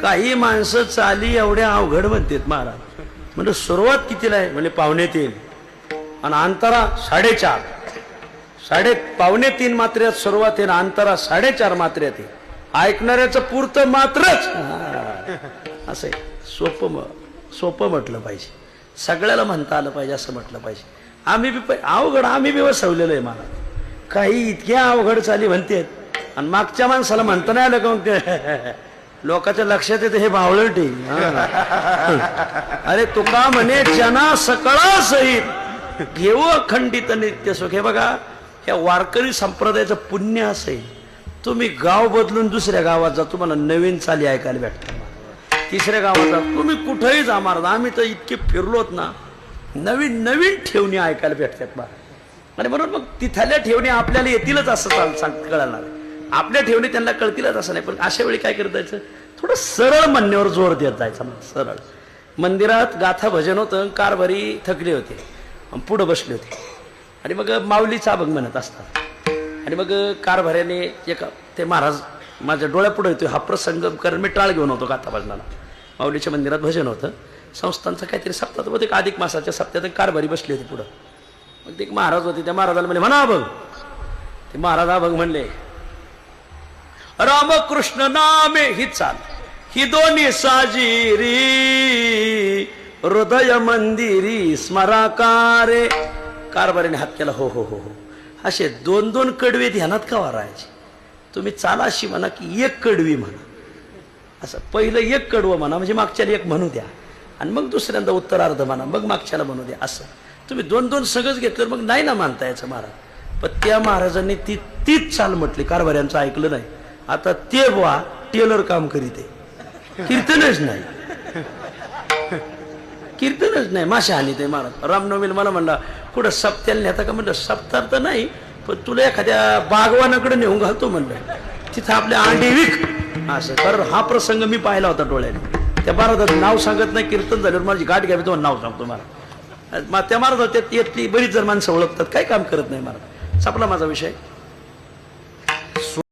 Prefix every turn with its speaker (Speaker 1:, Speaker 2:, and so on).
Speaker 1: काही माणसं चाली एवढ्या अवघड म्हणतात महाराज. म्हणजे सुरुवात कितीला आहे म्हणजे 2:45 आणि अंतरा 4:30. 2:45 मात्र्यात सुरुवात आहे ना, अंतरा 4:30 मात्र्यात आहे. ऐकणाऱ्याचं पुरतं मात्रच असं आहे. सोपं म्हटलं पाहिजे, सगळ्याला म्हणता आलं पाहिजे असं म्हटलं पाहिजे. आम्ही बी अवघड आम्ही बी वसवलेलं आहे. मला काही इतक्या अवघड चाली म्हणतात आणि मागच्या माणसाला म्हणता नाही आलं का मग ते लोकांच्या लक्षात येतं हे बावळट आहे. अरे तुका म्हणे जना सकळा सहित घेऊ अखंडित नित्य सुख. हे बघा, या वारकरी संप्रदायाचं पुण्य असं आहे, तुम्ही गाव बदलून दुसऱ्या गावात जा, तुम्हाला नवीन चाली ऐकायला भेटतात. तिसऱ्या गावात जा, तुम्ही कुठेही जा महाराज, आम्ही तर इतके फिरलोत ना, नवीन नवीन ठेवणी ऐकायला भेटतात महाराज. आणि म्हणून मग तिथल्या ठेवणी आपल्याला येतीलच असं कळणार. आपल्या ठेवणी त्यांना कळतीलच असं नाही. पण अशा वेळी काय करत जायचं, थोडं सरळ म्हणण्यावर जोर देत जायचा. सरळ मंदिरात गाथा भजन होतं, कारभारी थकले होते, पुढं बसले होते आणि मग माऊलीचा अभंग म्हणत असतात. आणि मग कारभाऱ्याने एका ते महाराज माझ्या डोळ्यापुढे येतोय हा प्रसंग, कारण मी टाळ घेऊन होतो गाथा भजनाला. माऊलीच्या मंदिरात भजन होतं, संस्थांचं काहीतरी सप्ताह होतं, एक अधिक मासाच्या सप्त्यात कारभारी बसली होती पुढं. मग ते एक महाराज होते, त्या महाराजाला म्हणले म्हणा अभंग. ते महाराज अभंग म्हणले, रामकृष्ण नामे ही चाल ही दोन्ही साजिरी हृदय मंदिरी स्मराकारे. कारभारीने हात केला, हो हो हो हो. असे 2-2 कडवे ध्यानात का वारायचे. तुम्ही चाला अशी म्हणा की एक कडवी म्हणा. असं पहिलं एक कडवं म्हणा म्हणजे मागच्याला एक म्हणू द्या आणि मग दुसऱ्यांदा उत्तरार्ध म्हणा, मग मागच्याला म्हणू द्या. असं तुम्ही 2-2 सगळंच घेतलं मग नाही ना मानता याचं महाराज. पण त्या महाराजांनी तीच चाल म्हटली, कारभाऱ्यांचं ऐकलं नाही. आता ते बुवा टेलर काम करीत आहे, कीर्तनच नाही, माशा हानी ते महाराज. रामनवमीला मला म्हणला कुठं सप्त्याला नेता का, म्हणलं सप्तार तर नाही, पण तुला एखाद्या बागवानाकडे नेऊन घालतो म्हणलं, तिथं आपल्या अंडी विक असं. कारण हा प्रसंग मी पाहिला होता डोळ्याने. त्या महाराजाचं नाव सांगत नाही, कीर्तन झाल्यावर माझी गाठ घ्यावी तुम्हाला नाव सांगतो मला. त्या महाराज त्यातली बरीच जर माणसं ओळखतात, काही काम करत नाही महाराज. संपला माझा विषय.